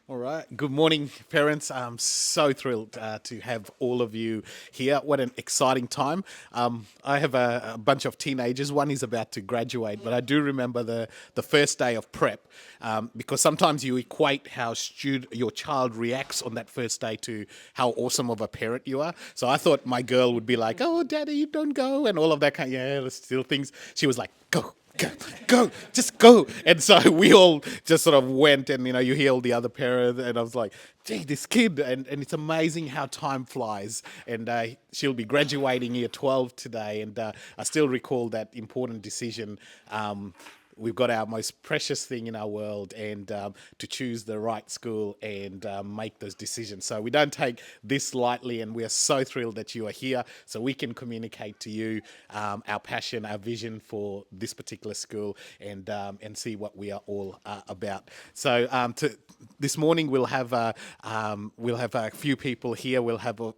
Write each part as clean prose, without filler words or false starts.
All right. Good morning, parents. I'm so thrilled to have all of you here. What an exciting time. I have a bunch of teenagers. One is about to graduate, but I do remember the first day of prep because sometimes you equate how your child reacts on that first day to how awesome of a parent you are. So I thought my girl would be like, oh, daddy, don't go, and all of that kind of, yeah, still things. She was like, go, go, go, just go. And so we all just sort of went, and you hear all the other parents, and I was like, gee, this kid, and it's amazing how time flies. And she'll be graduating year 12 today, and I still recall that important decision. We've got our most precious thing in our world, and to choose the right school and make those decisions. So we don't take this lightly, and we are so thrilled that you are here so we can communicate to you our passion, our vision for this particular school, and see what we are all about. So this morning we'll have a few people here.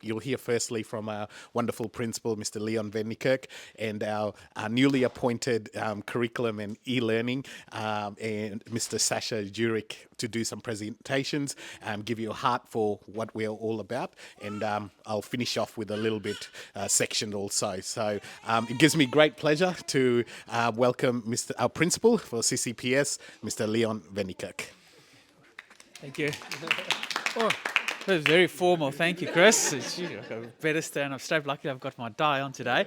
You'll hear firstly from our wonderful principal, Mr. Leon Vennikirk, and our newly appointed curriculum and e-learning, and Mr. Sasha Jurek, to do some presentations, give you a heart for what we're all about, and I'll finish off with a little bit section also. So it gives me great pleasure to welcome our principal for CCPS, Mr. Leon Vennikirk. Thank you. Oh, that was very formal. Thank you, Chris. Gee, I've got a better stand up straight. Luckily, I've got my tie on today.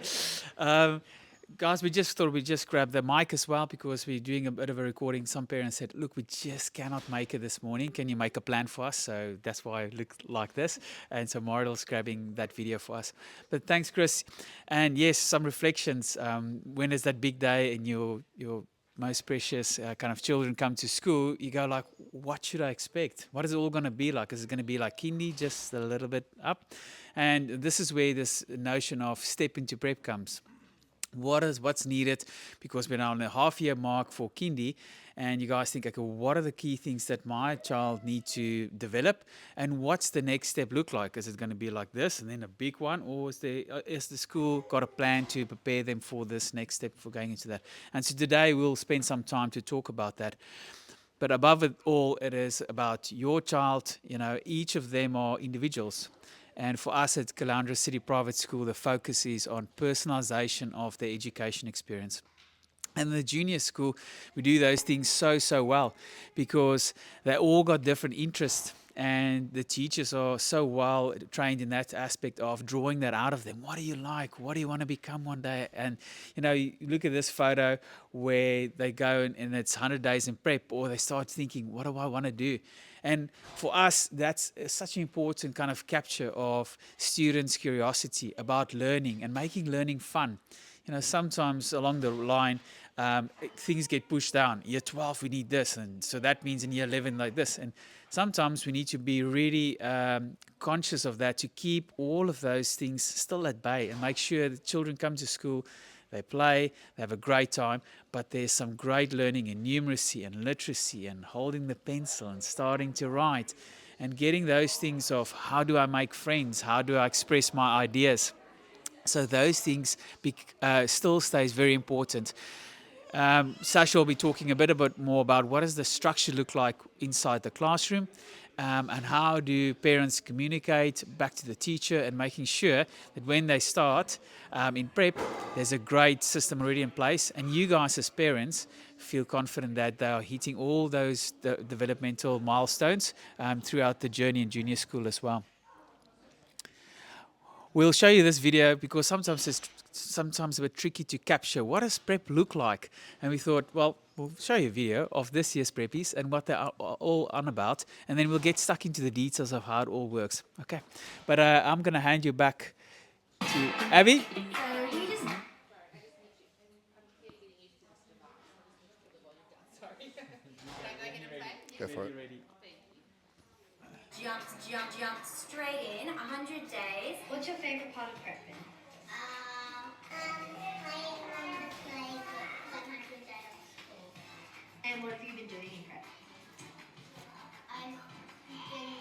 Guys, we just thought we'd just grab the mic as well because we're doing a bit of a recording. Some parents said, look, we just cannot make it this morning. Can you make a plan for us? So that's why it looked like this. And so Mariel's grabbing that video for us. But thanks, Chris. And yes, some reflections. When is that big day in your most precious kind of children come to school, you go like, what should I expect? What is it all going to be like? Is it going to be like Kindy, just a little bit up? And this is where this notion of step into prep comes. What's needed, because we're now on the half-year mark for Kindy, and you guys think, okay, what are the key things that my child need to develop, and what's the next step look like? Is it going to be like this and then a big one, or is the school got a plan to prepare them for this next step for going into that? And so today we'll spend some time to talk about that. But above it all, it is about your child. Each of them are individuals. And for us at Caloundra City Private School, the focus is on personalization of the education experience. And in the junior school, we do those things so well because they all got different interests. And the teachers are so well trained in that aspect of drawing that out of them. What do you like? What do you want to become one day? And, you look at this photo where they go and it's 100 days in prep, or they start thinking, what do I want to do? And for us, that's such an important kind of capture of students' curiosity about learning and making learning fun. Sometimes along the line, things get pushed down. Year 12, we need this. And so that means in year 11, like this. And sometimes we need to be really conscious of that to keep all of those things still at bay and make sure that children come to school, they play, they have a great time, but there's some great learning in numeracy and literacy and holding the pencil and starting to write and getting those things of how do I make friends, how do I express my ideas. So those things still stays very important. Sasha will be talking a bit more about what does the structure look like inside the classroom, and how do parents communicate back to the teacher, and making sure that when they start in prep, there's a great system already in place, and you guys as parents feel confident that they are hitting all those developmental milestones throughout the journey in junior school as well. We'll show you this video because sometimes it's a bit tricky to capture. What does prep look like? And we thought, well, we'll show you a video of this year's preppies and what they're all on about, and then we'll get stuck into the details of how it all works. Okay, but I'm going to hand you back to Abby. Go for it. Jump straight in. 100 days. What's your favorite part of prepping? Playing on the play for 100 days of school. And what have you been doing in prep? I've been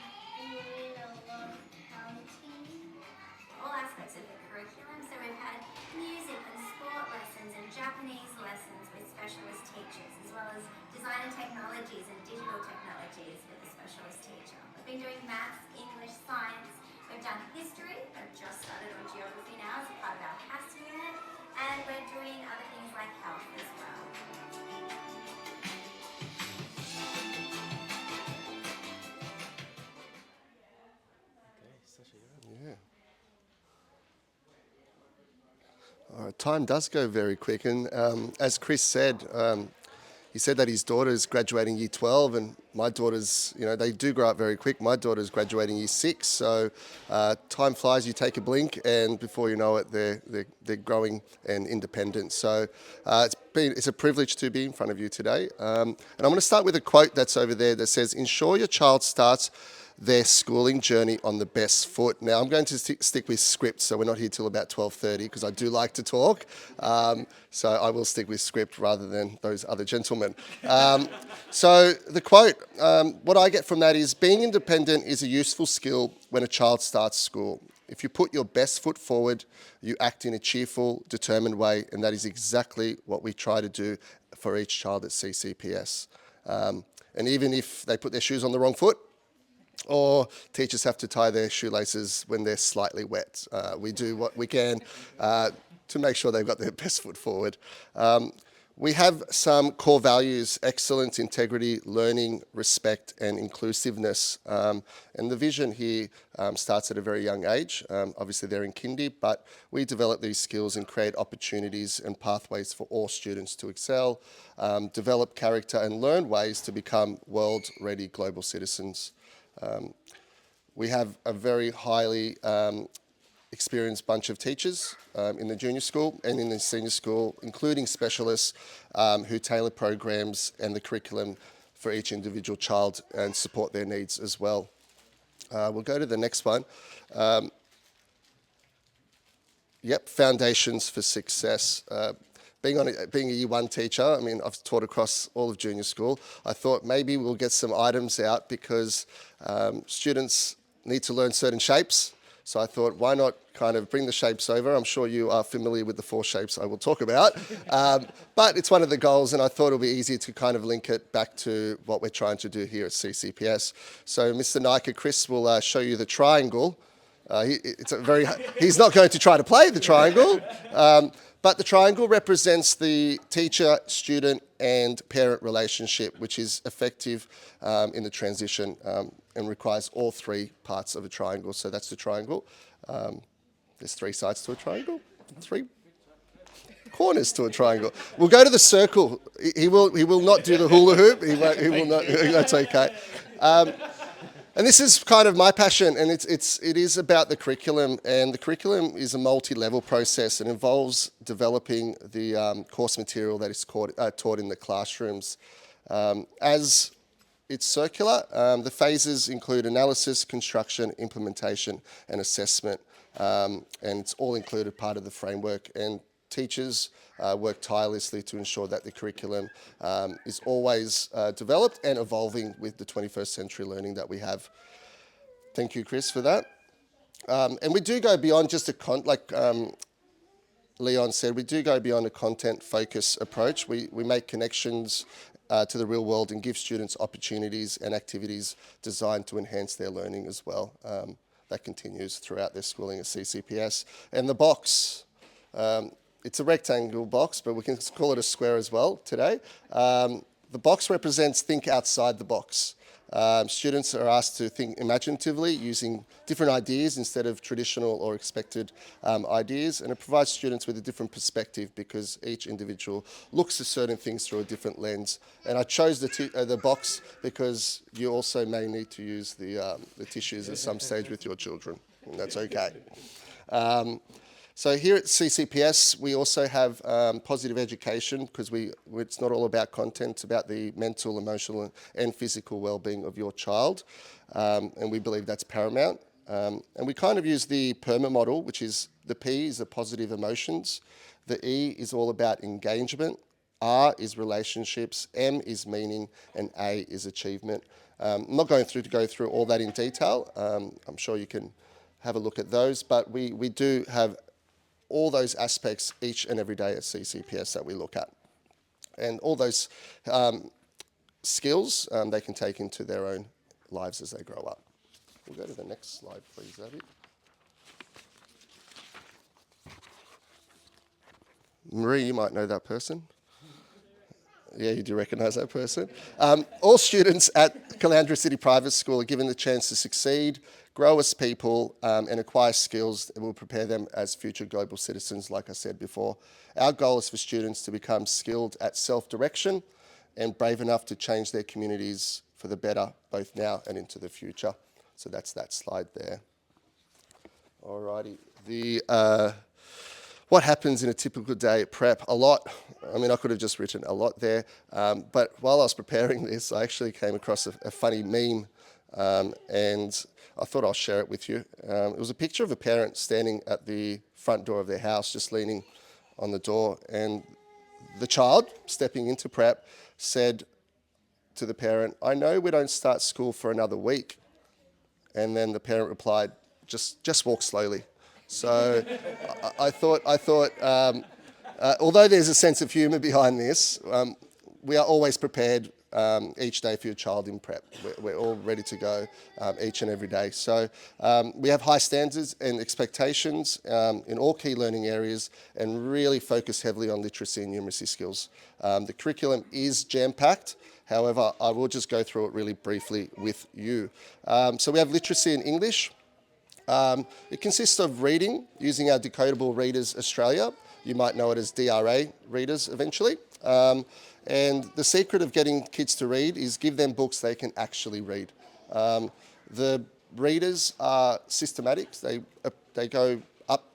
doing a lot of counting. All aspects of the curriculum. So we've had music and sport lessons and Japanese lessons with specialist teachers, as well as design and technology technologies and digital technologies with a specialist teacher. We've been doing maths, English, science. We've done history. I've just started on geography now as a part of our CAS unit. And we're doing other things like health as well. Yeah. All right, time does go very quick, and as Chris said, he said that his daughter's graduating year 12, and my daughters, they do grow up very quick. My daughter's graduating year 6, so time flies. You take a blink, and before you know it, they're growing and independent. So it's a privilege to be in front of you today. And I'm going to start with a quote that's over there that says, "Ensure your child starts their schooling journey on the best foot." Now, I'm going to stick with script, so we're not here till about 12:30 because I do like to talk. So I will stick with script rather than those other gentlemen. So the quote, what I get from that is, being independent is a useful skill when a child starts school. If you put your best foot forward, you act in a cheerful, determined way, and that is exactly what we try to do for each child at CCPS. And even if they put their shoes on the wrong foot, or teachers have to tie their shoelaces when they're slightly wet, we do what we can to make sure they've got their best foot forward. We have some core values: excellence, integrity, learning, respect, and inclusiveness. And the vision here starts at a very young age. Obviously, they're in Kindy, but we develop these skills and create opportunities and pathways for all students to excel, develop character, and learn ways to become world-ready global citizens. We have a very highly experienced bunch of teachers in the junior school and in the senior school, including specialists who tailor programs and the curriculum for each individual child and support their needs as well. We'll go to the next one. Foundations for success. Being a year 1 teacher, I mean, I've taught across all of junior school. I thought maybe we'll get some items out because students need to learn certain shapes. So I thought, why not kind of bring the shapes over? I'm sure you are familiar with the 4 shapes I will talk about. But it's one of the goals, and I thought it would be easy to kind of link it back to what we're trying to do here at CCPS. So Mr. Nika, Chris will show you the triangle. He's not going to try to play the triangle, but the triangle represents the teacher, student, and parent relationship, which is effective in the transition and requires all 3 parts of a triangle. So that's the triangle. There's 3 sides to a triangle, 3 corners to a triangle. We'll go to the circle. He will not do the hula hoop. He will not. That's okay. And this is kind of my passion, and it is about the curriculum, and the curriculum is a multi-level process and involves developing the course material that is taught in the classrooms. As it's circular, the phases include analysis, construction, implementation, and assessment, and it's all included part of the framework. And teachers work tirelessly to ensure that the curriculum is always developed and evolving with the 21st century learning that we have. Thank you, Chris, for that. And we do go beyond just like Leon said, we do go beyond a content-focused approach. We make connections to the real world and give students opportunities and activities designed to enhance their learning as well. That continues throughout their schooling at CCPS. And the box, it's a rectangle box, but we can call it a square as well today. The box represents think outside the box. Students are asked to think imaginatively using different ideas instead of traditional or expected ideas, and it provides students with a different perspective because each individual looks at certain things through a different lens. And I chose the box because you also may need to use the tissues at some stage with your children, and that's okay. So here at CCPS, we also have positive education because it's not all about content, it's about the mental, emotional and physical well-being of your child. And we believe that's paramount. And we kind of use the PERMA model, which is the P is the positive emotions, the E is all about engagement, R is relationships, M is meaning, and A is achievement. I'm not going to go through all that in detail. I'm sure you can have a look at those, but we do have all those aspects each and every day at CCPS that we look at. And all those skills they can take into their own lives as they grow up. We'll go to the next slide, please, Abby. Marie, you might know that person. Yeah, you do recognise that person. All students at Caloundra City Private School are given the chance to succeed, grow as people, and acquire skills that will prepare them as future global citizens, like I said before. Our goal is for students to become skilled at self-direction and brave enough to change their communities for the better, both now and into the future. So that's that slide there. Alrighty. What happens in a typical day at prep? A lot. I mean, I could have just written a lot there. But while I was preparing this, I actually came across a funny meme, and I thought I'll share it with you. It was a picture of a parent standing at the front door of their house, just leaning on the door, and the child, stepping into prep, said to the parent, "I know we don't start school for another week." And then the parent replied, just walk slowly. So I thought, although there's a sense of humour behind this, we are always prepared each day for your child in prep. We're all ready to go each and every day. So we have high standards and expectations in all key learning areas and really focus heavily on literacy and numeracy skills. The curriculum is jam-packed. However, I will just go through it really briefly with you. So we have literacy in English. It consists of reading using our Decodable Readers Australia. You might know it as DRA readers eventually. And the secret of getting kids to read is give them books they can actually read. The readers are systematic. They go up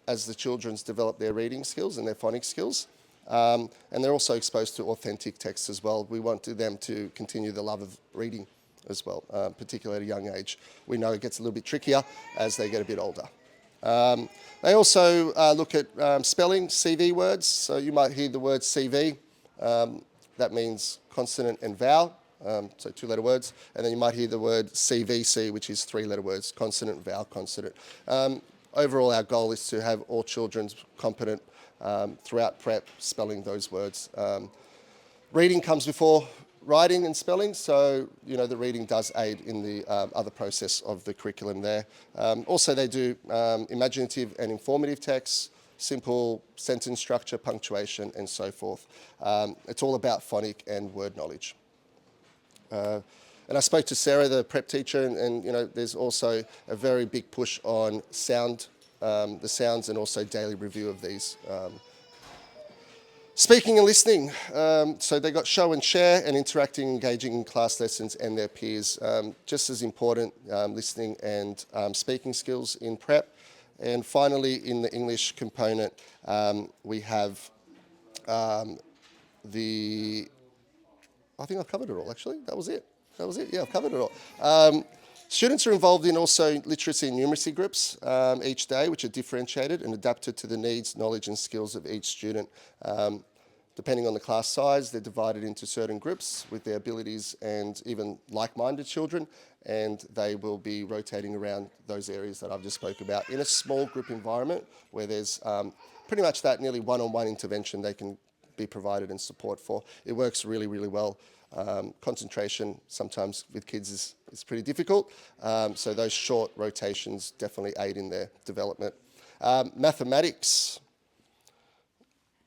as the children develop their reading skills and their phonics skills. And they're also exposed to authentic texts as well. We want them to continue the love of reading as well, particularly at a young age. We know it gets a little bit trickier as they get a bit older. They also look at spelling, CV words. So you might hear the word CV. That means consonant and vowel, so 2-letter words. And then you might hear the word CVC, which is 3-letter words, consonant, vowel, consonant. Overall, our goal is to have all children competent throughout prep spelling those words. Reading comes before writing and spelling, so the reading does aid in the other process of the curriculum there. Also, they do imaginative and informative texts, simple sentence structure, punctuation, and so forth. It's all about phonic and word knowledge. And I spoke to Sarah, the prep teacher, and there's also a very big push on sound, the sounds, and also daily review of these. Speaking and listening, so they got show and share and interacting, engaging in class lessons and their peers. Just as important, listening and speaking skills in prep. And finally, in the English component, we have I think I've covered it all, actually. That was it. Yeah, I've covered it all. Students are involved in also literacy and numeracy groups each day, which are differentiated and adapted to the needs, knowledge and skills of each student. Depending on the class size, they're divided into certain groups with their abilities and even like-minded children, and they will be rotating around those areas that I've just spoke about in a small group environment where there's pretty much that nearly one-on-one intervention they can be provided and support for. It works really, really well. Concentration sometimes with kids is pretty difficult, so those short rotations definitely aid in their development. Mathematics,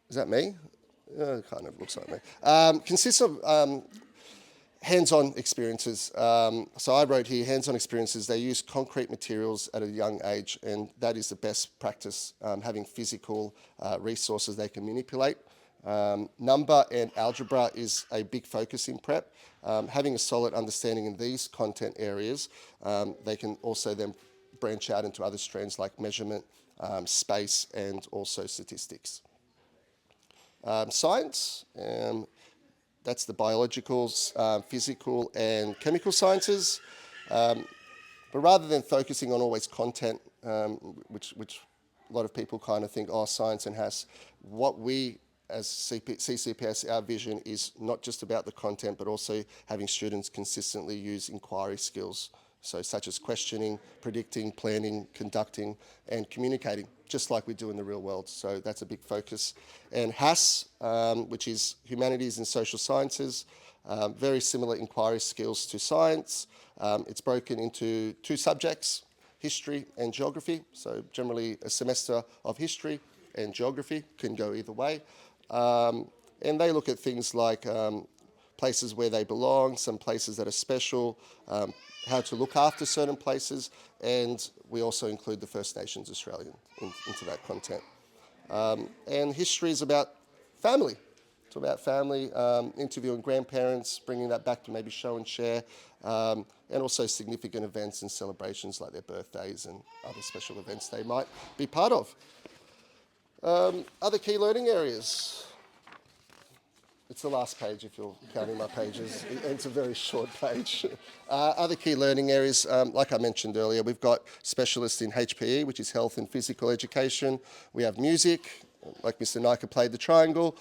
is that me? It kind of looks like me. Consists of hands-on experiences. So I wrote here, hands-on experiences. They use concrete materials at a young age, and that is the best practice, having physical resources they can manipulate. Number and algebra is a big focus in prep. Having a solid understanding in these content areas, they can also then branch out into other strands like measurement, space, and also statistics. Science, that's the biologicals, physical and chemical sciences. But rather than focusing on always content, which a lot of people kind of think, oh, science and HAS, what we as CCPS, our vision is not just about the content, but also having students consistently use inquiry skills. So such as questioning, predicting, planning, conducting, and communicating, just like we do in the real world. So that's a big focus. And HAS, which is Humanities and Social Sciences, very similar inquiry skills to science. It's broken into 2 subjects, history and geography. So generally a semester of history and geography can go either way. And they look at things like places where they belong, some places that are special, how to look after certain places, and we also include the First Nations Australian into that content. And history is about family. It's about family, interviewing grandparents, bringing that back to maybe show and share, and also significant events and celebrations like their birthdays and other special events they might be part of. Other key learning areas. It's the last page if you're counting my pages. It's a very short page. Other key learning areas, like I mentioned earlier, we've got specialists in HPE, which is health and physical education. We have music, like Mr. Nika played the triangle.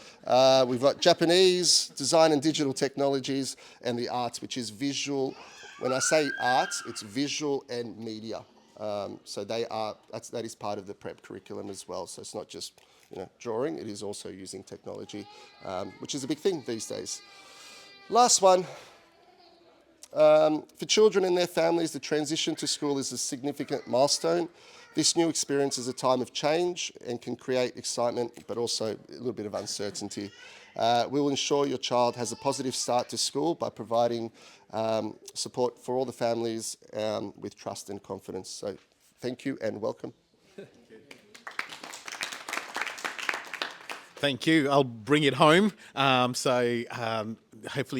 We've got Japanese, design and digital technologies, and the arts, which is visual. When I say arts, it's visual and media. So that is part of the prep curriculum as well. So it's not just drawing, it is also using technology, which is a big thing these days. Last one, for children and their families, the transition to school is a significant milestone. This new experience is a time of change and can create excitement, but also a little bit of uncertainty. We will ensure your child has a positive start to school by providing support for all the families with trust and confidence. So thank you and welcome. Thank you. I'll bring it home. Hopefully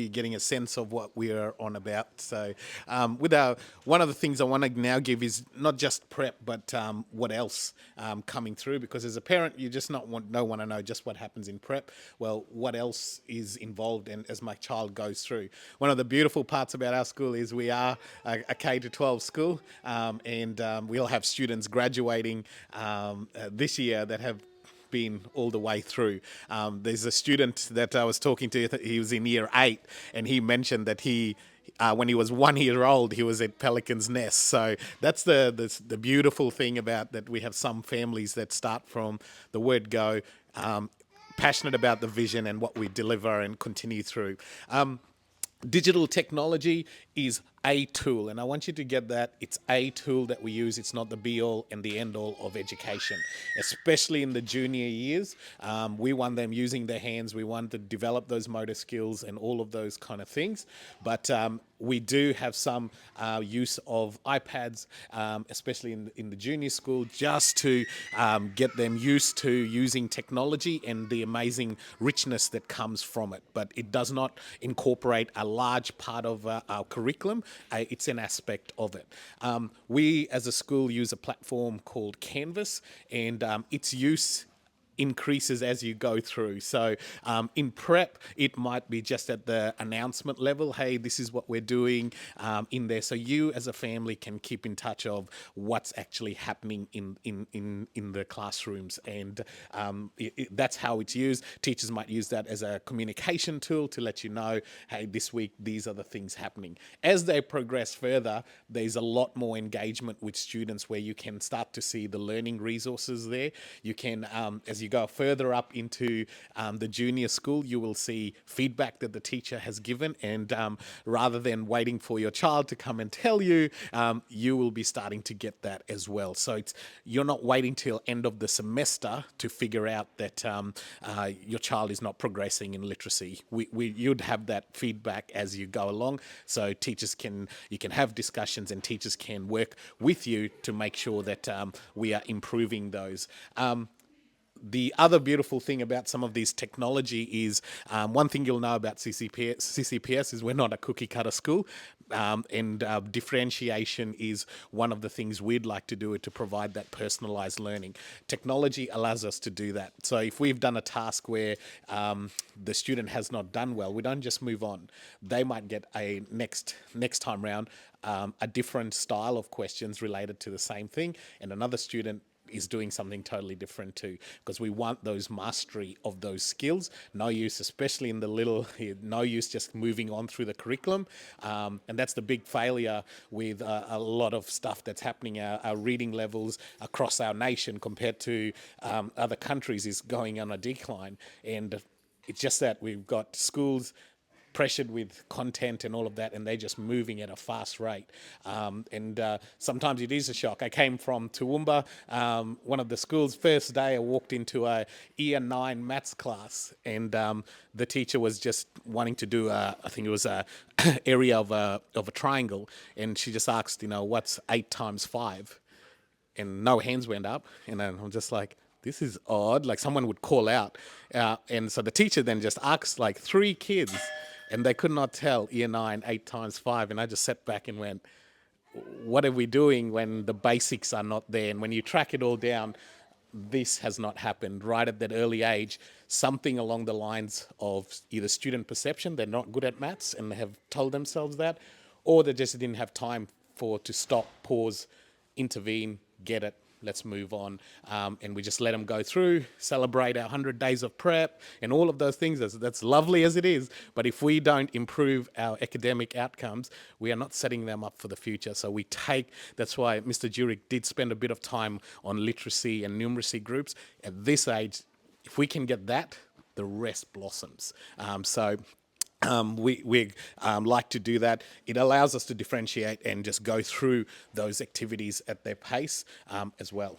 you're getting a sense of what we're on about. So one of the things I want to now give is not just prep, but what else coming through. Because as a parent, you just don't want to know just what happens in prep. Well, what else is involved and as my child goes through. One of the beautiful parts about our school is we are a K-12 school, and we'll have students graduating this year that have been all the way through. There's a student that I was talking to, he was in year 8, and he mentioned that when he was 1 year old, he was at Pelican's Nest. So that's the beautiful thing about that. We have some families that start from the word go, passionate about the vision and what we deliver and continue through. Digital technology is a tool, and I want you to get that. It's a tool that we use. It's not the be-all and the end-all of education, especially in the junior years. We want them using their hands. We want to develop those motor skills and all of those kind of things. But we do have some use of iPads, especially in the junior school, just to get them used to using technology and the amazing richness that comes from it. But it does not incorporate a large part of our curriculum. It's an aspect of it. We as a school use a platform called Canvas, and its use increases as you go through. So in prep, it might be just at the announcement level, hey, this is what we're doing in there. So you as a family can keep in touch of what's actually happening in the classrooms. And that's how it's used. Teachers might use that as a communication tool to let you know, hey, this week, these are the things happening. As they progress further, there's a lot more engagement with students where you can start to see the learning resources there. You can, as you go further up into the junior school, you will see feedback that the teacher has given, and rather than waiting for your child to come and tell you, you will be starting to get that as well. So you're not waiting till end of the semester to figure out that your child is not progressing in literacy. You'd have that feedback as you go along, so you can have discussions and teachers can work with you to make sure that we are improving those. The other beautiful thing about some of these technology is one thing you'll know about CCPS is we're not a cookie cutter school, and differentiation is one of the things we'd like to do to provide that personalized learning. Technology allows us to do that. So if we've done a task where the student has not done well, we don't just move on. They might get a next time round a different style of questions related to the same thing, and another student is doing something totally different too, because we want those mastery of those skills. No use, especially in the little, no use just moving on through the curriculum. And that's the big failure with a lot of stuff that's happening. Our reading levels across our nation compared to other countries is going on a decline. And it's just that we've got schools pressured with content and all of that, and they're just moving at a fast rate. And sometimes it is a shock. I came from Toowoomba, one of the schools. First day I walked into a year 9 maths class, and the teacher was just wanting to do I think it was a area of a triangle, and she just asked, what's 8 times 5? And no hands went up, and then I'm just like, this is odd. Like someone would call out, and so the teacher then just asked like 3 kids, and they could not tell year 9 8 times 5, and I just sat back and went, what are we doing when the basics are not there? And when you track it all down, this has not happened right at that early age. Something along the lines of either student perception, they're not good at maths and they have told themselves that, or they just didn't have time to stop, pause, intervene, get it, let's move on. And we just let them go through, celebrate our 100 days of prep and all of those things. That's lovely as it is. But if we don't improve our academic outcomes, we are not setting them up for the future. So that's why Mr. Jurek did spend a bit of time on literacy and numeracy groups. At this age, if we can get that, the rest blossoms. We like to do that. It allows us to differentiate and just go through those activities at their pace as well.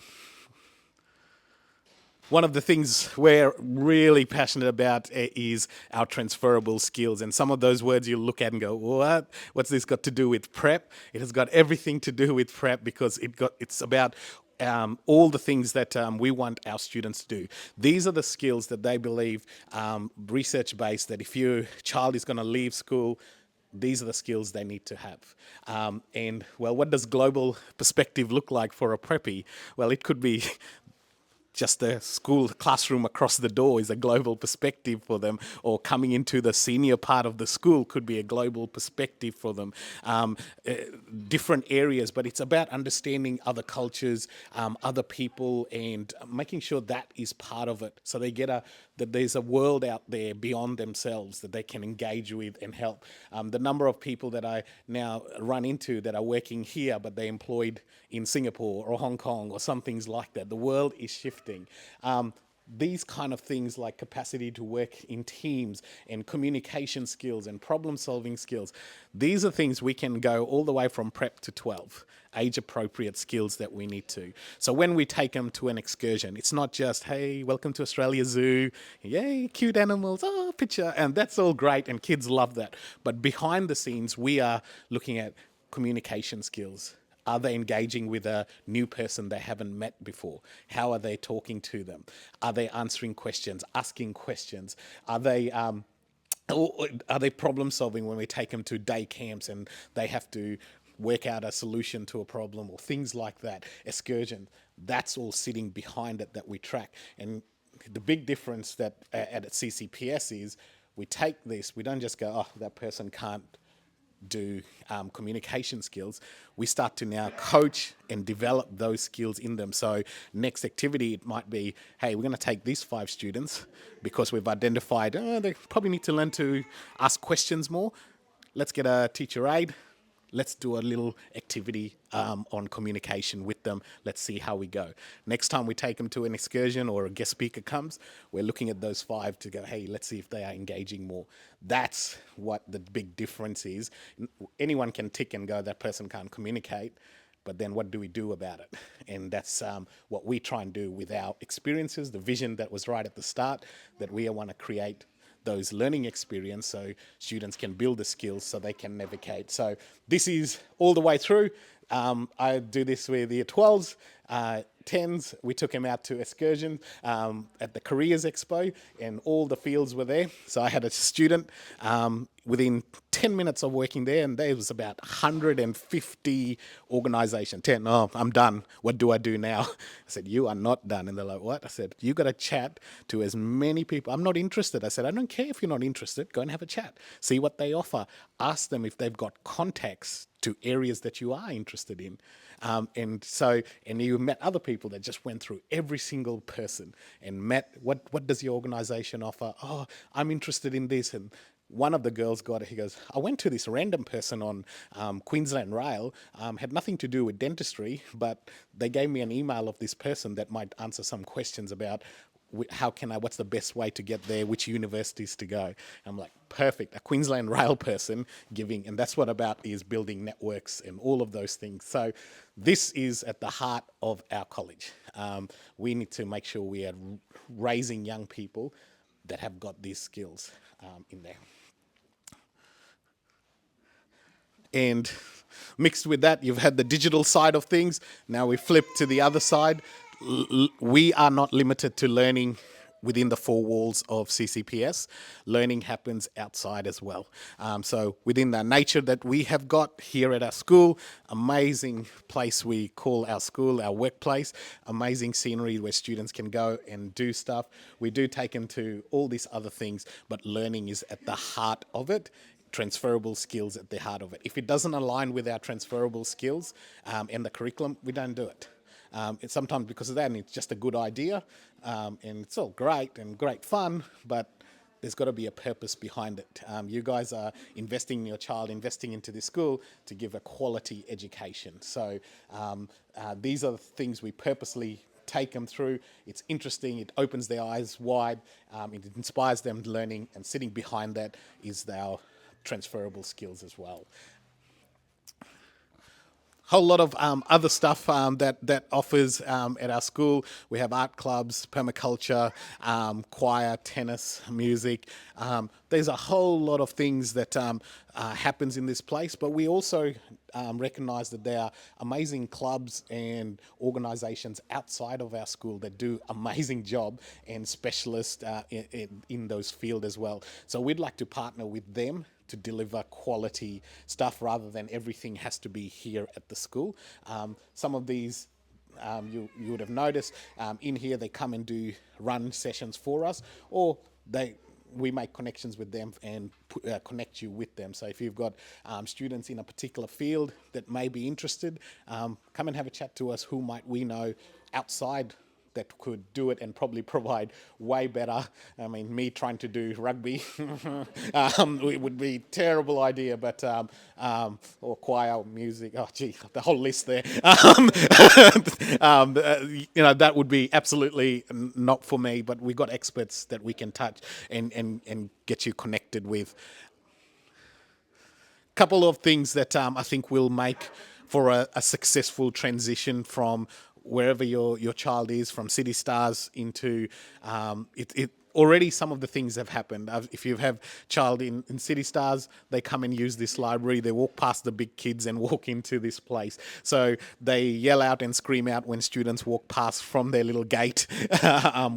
One of the things we're really passionate about is our transferable skills. And some of those words you look at and go, what? What's this got to do with prep? It has got everything to do with prep, because it's about all the things that we want our students to do. These are the skills that they believe, research-based, that if your child is going to leave school, these are the skills they need to have. And, well, what does global perspective look like for a preppy? Well, it could be just the school classroom across the door is a global perspective for them, or coming into the senior part of the school could be a global perspective for them. Different areas, but it's about understanding other cultures, other people, and making sure that is part of it. So they get that there's a world out there beyond themselves that they can engage with and help. The number of people that I now run into that are working here, but they're employed in Singapore or Hong Kong or some things like that. The world is shifting. These kind of things like capacity to work in teams and communication skills and problem solving skills, these are things we can go all the way from prep to 12, age appropriate skills that we need to. So when we take them to an excursion, it's not just, hey, welcome to Australia Zoo, yay, cute animals, oh, picture, and that's all great and kids love that. But behind the scenes, we are looking at communication skills. Are they engaging with a new person they haven't met before? How are they talking to them? Are they answering questions, asking questions? Are they problem solving when we take them to day camps and they have to work out a solution to a problem or things like that? Excursion, that's all sitting behind it that we track. And the big difference that at CCPS is we take this, we don't just go, oh, that person can't do communication skills. We start to now coach and develop those skills in them. So next activity, it might be, hey, we're going to take these 5 students because we've identified they probably need to learn to ask questions more. Let's get a teacher aide. Let's do a little activity on communication with them. Let's see how we go. Next time we take them to an excursion or a guest speaker comes, we're looking at those 5 to go, hey, let's see if they are engaging more. That's what the big difference is. Anyone can tick and go, that person can't communicate, but then what do we do about it? And that's what we try and do with our experiences, the vision that was right at the start, that we want to create those learning experience so students can build the skills so they can navigate. So this is all the way through. I do this with year 12s, 10s. We took them out to excursion at the Careers Expo, and all the fields were there. So I had a student within 10 minutes of working there, and there was about 150 organisations. 10, oh, I'm done. What do I do now? I said, you are not done. And they're like, what? I said, you got to chat to as many people. I'm not interested. I said, I don't care if you're not interested. Go and have a chat. See what they offer. Ask them if they've got contacts to areas that you are interested in. And you met other people that just went through every single person and met, what does your organisation offer? Oh, I'm interested in this. And one of the girls he goes, I went to this random person on Queensland Rail, had nothing to do with dentistry, but they gave me an email of this person that might answer some questions about what's the best way to get there, which universities to go. I'm like, perfect, a Queensland Rail person giving, and that's what about is building networks and all of those things. So this is at the heart of our college. We need to make sure we are raising young people that have got these skills in there. And mixed with that, you've had the digital side of things. Now we flip to the other side. We are not limited to learning within the four walls of CCPS. Learning happens outside as well. So within the nature that we have got here at our school, amazing place we call our school, our workplace, amazing scenery where students can go and do stuff. We do take them to all these other things, but learning is at the heart of it. Transferable skills at the heart of it. If it doesn't align with our transferable skills and the curriculum, we don't do it. It's sometimes because of that, and it's just a good idea, and it's all great and great fun, but there's got to be a purpose behind it. You guys are investing in your child, investing into this school to give a quality education. So these are the things we purposely take them through. It's interesting, it opens their eyes wide, it inspires them learning, and sitting behind that is our transferable skills as well. Whole lot of other stuff that offers at our school. We have art clubs, permaculture, choir, tennis, music. There's a whole lot of things that happens in this place, but we also recognise that there are amazing clubs and organisations outside of our school that do amazing job and specialists in those fields as well. So we'd like to partner with them to deliver quality stuff rather than everything has to be here at the school. Some of these you would have noticed in here they come and do run sessions for us, or we make connections with them and connect you with them. So if you've got students in a particular field that may be interested, come and have a chat to us. Who might we know outside that could do it and probably provide way better. I mean, me trying to do rugby it would be a terrible idea, but or choir, music, oh gee, the whole list there. That would be absolutely not for me, but we've got experts that we can touch and get you connected with. Couple of things that I think will make for a successful transition from wherever your child is, from City Stars into it. Already some of the things have happened. If you have child in City Stars, they come and use this library, they walk past the big kids and walk into this place. So they yell out and scream out when students walk past from their little gate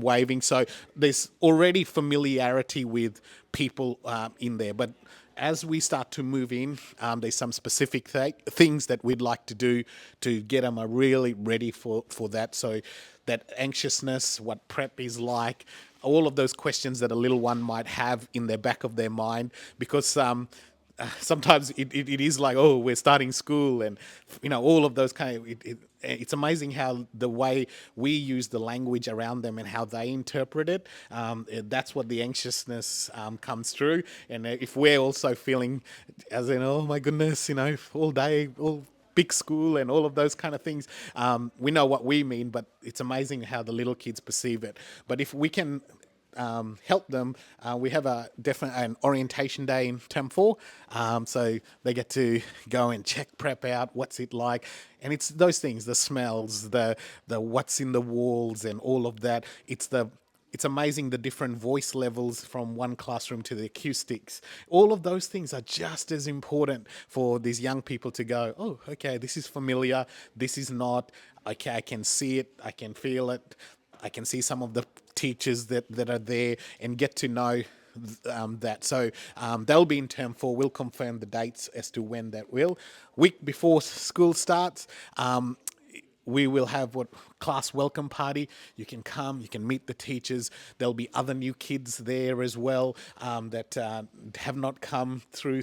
waving. So there's already familiarity with people in there. But as we start to move in, there's some specific things that we'd like to do to get them really ready for that. So that anxiousness, what prep is like, all of those questions that a little one might have in the back of their mind, because sometimes it is like, oh, we're starting school, and all of those kind of it's amazing how the way we use the language around them and how they interpret it, that's what the anxiousness comes through. And if we're also feeling as in, oh my goodness, all day, all big school and all of those kind of things, we know what we mean, but it's amazing how the little kids perceive it. But if we can help them, we have an orientation day in term 4, so they get to go and check prep out, what's it like, and it's those things, the smells, the what's in the walls and all of that. It's amazing the different voice levels from one classroom to the acoustics. All of those things are just as important for these young people to go, oh, okay, this is familiar, this is not. Okay, I can see it, I can feel it, I can see some of the teachers that are there and get to know that. So they'll be in term 4. We'll confirm the dates as to when that will. Week before school starts, we will have class welcome party. You can come, you can meet the teachers. There'll be other new kids there as well that have not come through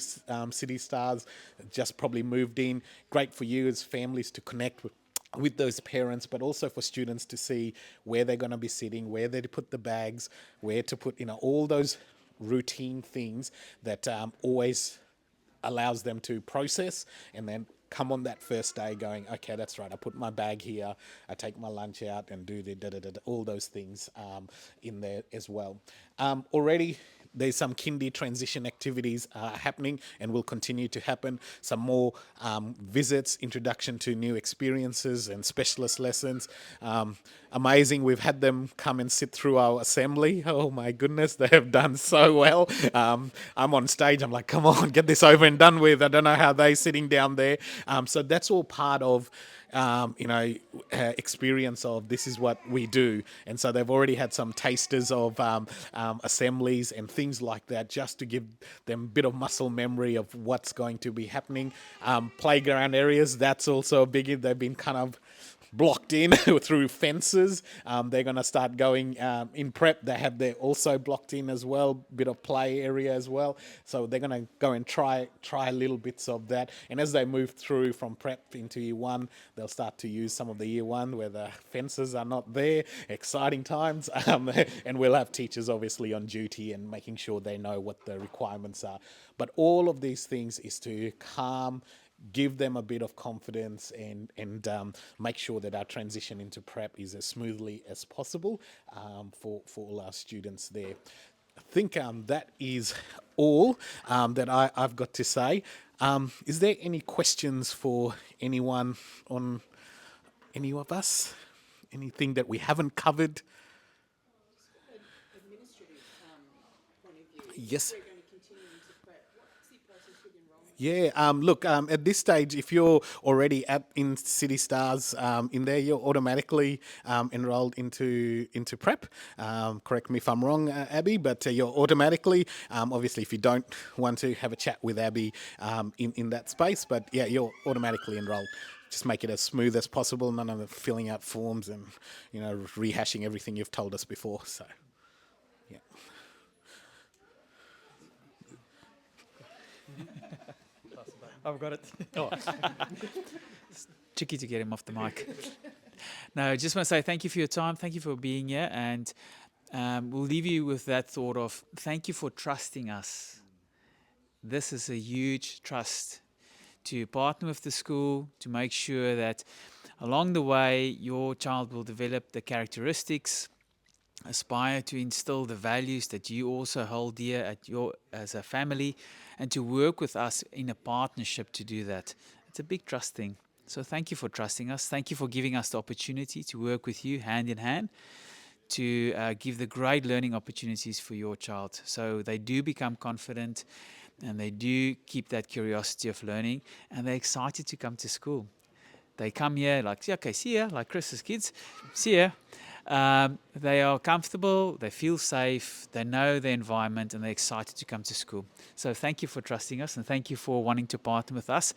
City Stars, just probably moved in. Great for you as families to connect with those parents, but also for students to see where they're going to be sitting, where they put the bags, where to put, all those routine things that always allows them to process and then come on that first day going, okay, that's right, I put my bag here, I take my lunch out and do the all those things in there as well. Already there's some Kindy transition activities happening and will continue to happen. Some more visits, introduction to new experiences and specialist lessons. Amazing, we've had them come and sit through our assembly. Oh my goodness, they have done so well. I'm on stage, I'm like, come on, get this over and done with. I don't know how they're sitting down there. So that's all part of experience of this is what we do. And so they've already had some tasters of assemblies and things like that, just to give them a bit of muscle memory of what's going to be happening. Playground areas, that's also a biggie. They've been kind of blocked in through fences. They're going to start going in prep. They have their also blocked in as well, bit of play area as well. So they're going to go and try little bits of that. And as they move through from prep into year one, they'll start to use some of the year one where the fences are not there. Exciting times. And we'll have teachers obviously on duty and making sure they know what the requirements are. But all of these things is to give them a bit of confidence and make sure that our transition into prep is as smoothly as possible for all our students there. I think that is all that I've got to say. Is there any questions for anyone on any of us? Anything that we haven't covered? Yes. Yeah, look, at this stage, if you're already in City Stars in there, you're automatically enrolled into prep. Correct me if I'm wrong, Abby, but you're automatically, obviously, if you don't want to have a chat with Abby in that space, but yeah, you're automatically enrolled. Just make it as smooth as possible, none of the filling out forms and, rehashing everything you've told us before, so, yeah. I've got it. It's tricky to get him off the mic. No, I just want to say thank you for your time. Thank you for being here. And we'll leave you with that thought of thank you for trusting us. This is a huge trust to partner with the school to make sure that along the way your child will develop the characteristics, aspire to instill the values that you also hold dear as a family, and to work with us in a partnership to do that. It's a big trust thing. So thank you for trusting us. Thank you for giving us the opportunity to work with you hand in hand to give the great learning opportunities for your child. So they do become confident and they do keep that curiosity of learning and they're excited to come to school. They come here like, okay, see ya, like Chris's kids, see ya. They are comfortable, they feel safe, they know the environment, and they're excited to come to school. So thank you for trusting us, and thank you for wanting to partner with us.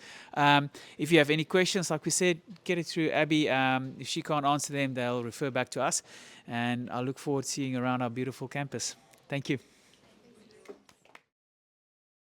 If you have any questions, like we said, get it through Abby. If she can't answer them, they'll refer back to us. And I look forward to seeing you around our beautiful campus. Thank you.